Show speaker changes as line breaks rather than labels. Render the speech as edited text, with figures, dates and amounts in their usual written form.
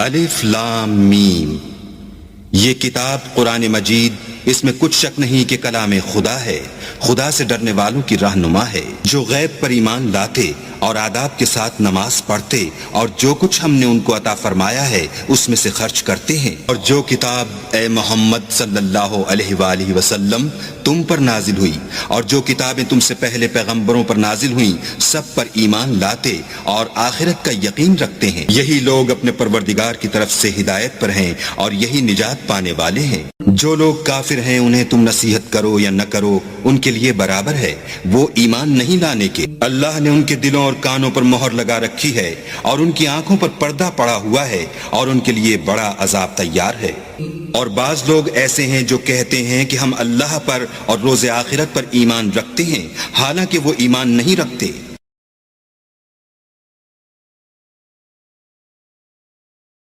الف لام میم، یہ کتاب قرآن مجید، اس میں کچھ شک نہیں کہ کلام خدا ہے، خدا سے ڈرنے والوں کی رہنما ہے، جو غیب پر ایمان لاتے اور آداب کے ساتھ نماز پڑھتے اور جو کچھ ہم نے ان کو عطا فرمایا ہے اس میں سے خرچ کرتے ہیں، اور جو کتاب اے محمد صلی اللہ علیہ وآلہ وسلم تم پر نازل ہوئی اور جو کتابیں تم سے پہلے پیغمبروں پر نازل ہوئیں سب پر ایمان لاتے اور آخرت کا یقین رکھتے ہیں، یہی لوگ اپنے پروردگار کی طرف سے ہدایت پر ہیں اور یہی نجات پانے والے ہیں۔ جو لوگ کافر ہیں انہیں تم نصیحت کرو یا نہ کرو ان کے لیے برابر ہے، وہ ایمان نہیں لانے کے۔ اللہ نے ان کے دلوں اور کانوں پر مہر لگا رکھی ہے اور ان کی آنکھوں پر پردہ پڑا ہوا ہے اور ان کے لیے بڑا عذاب تیار ہے۔ اور بعض لوگ ایسے ہیں جو کہتے ہیں کہ ہم اللہ پر اور روز آخرت پر ایمان رکھتے ہیں، حالانکہ وہ ایمان نہیں رکھتے۔